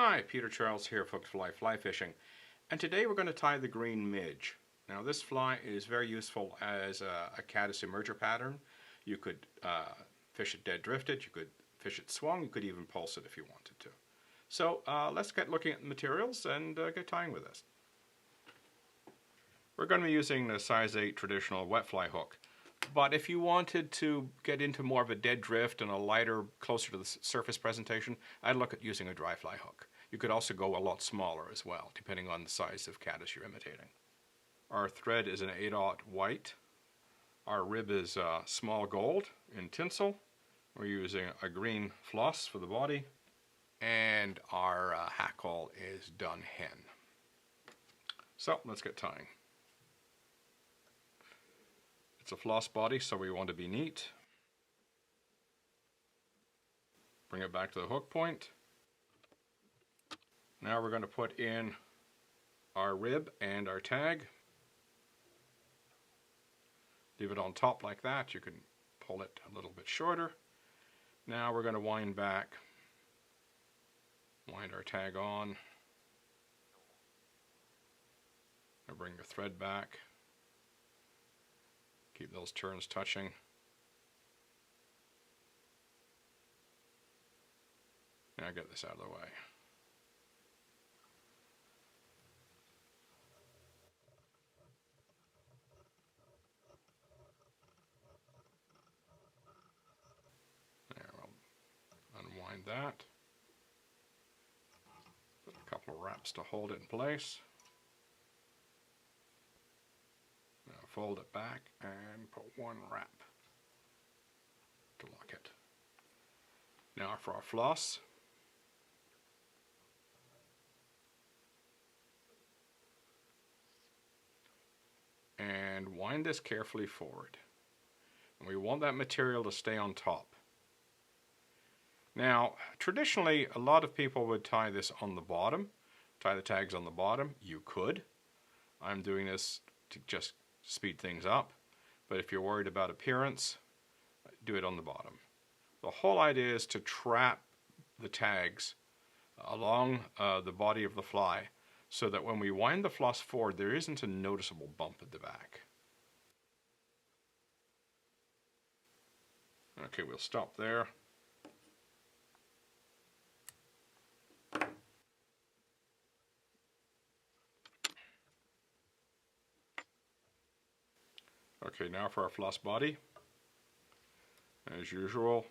Hi, Peter Charles here, Hooked Fly Fishing, and today we're going to tie the Green Midge. Now this fly is very useful as a caddis emerger pattern. You could fish it dead drifted, you could fish it swung, you could even pulse it if you wanted to. So let's get looking at the materials and get tying with this. We're going to be using the size 8 traditional wet fly hook. But if you wanted to get into more of a dead drift and a lighter, closer to the surface presentation, I'd look at using a dry fly hook. You could also go a lot smaller as well, depending on the size of caddis you're imitating. Our thread is an 8/0 white. Our rib is small gold in tinsel. We're using a green floss for the body. And our hackle is done hen. So let's get tying. It's a floss body, so we want to be neat. Bring it back to the hook point. Now we're going to put in our rib and our tag. Leave it on top like that. You can pull it a little bit shorter. Now we're going to wind back. Wind our tag on. Now bring the thread back. Keep those turns touching. Now get this out of the way. There, we'll unwind that. Put a couple of wraps to hold it in place. Now fold it back and put one wrap to lock it. Now for our floss. And wind this carefully forward. And we want that material to stay on top. Now, traditionally, a lot of people would tie this on the bottom, tie the tags on the bottom. You could. I'm doing this to just speed things up, but if you're worried about appearance, do it on the bottom. The whole idea is to trap the tags along the body of the fly so that when we wind the floss forward, there isn't a noticeable bump at the back. Okay, we'll stop there. Okay, now for our floss body. As usual,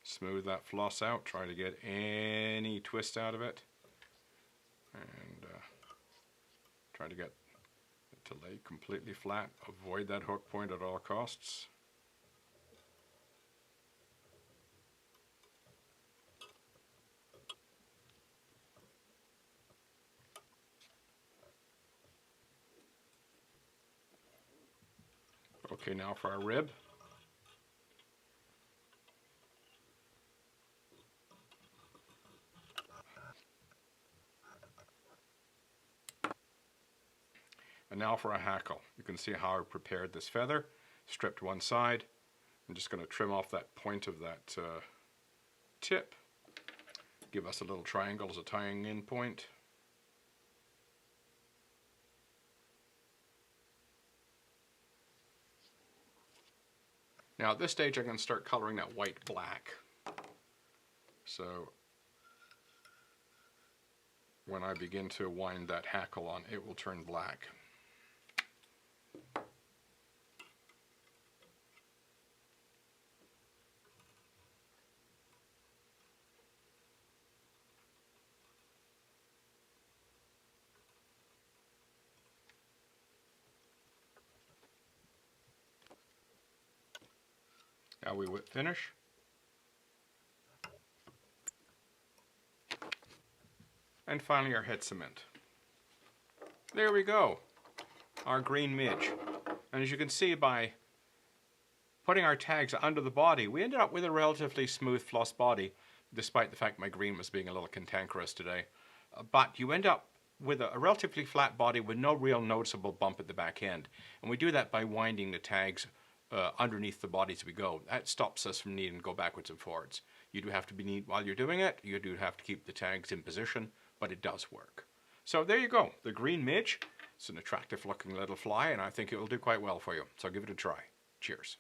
smooth that floss out, try to get any twist out of it, and try to get it to lay completely flat. Avoid that hook point at all costs. Okay, now for our rib. And now for a hackle. You can see how I prepared this feather. Stripped one side. I'm just going to trim off that point of that tip. Give us a little triangle as a tying in point. Now at this stage I'm going to start coloring that white black. So when I begin to wind that hackle on, it will turn black. Now we whip finish. And finally our head cement. There we go, our Green Midge. And as you can see, by putting our tags under the body, we ended up with a relatively smooth floss body, despite the fact my green was being a little cantankerous today. But you end up with a relatively flat body with no real noticeable bump at the back end. And we do that by winding the tags underneath the body as we go. That stops us from needing to go backwards and forwards. You do have to be neat while you're doing it. You do have to keep the tags in position but it does work. So there you go, the Green Midge. It's an attractive looking little fly, and I think it will do quite well for you. So give it a try. Cheers.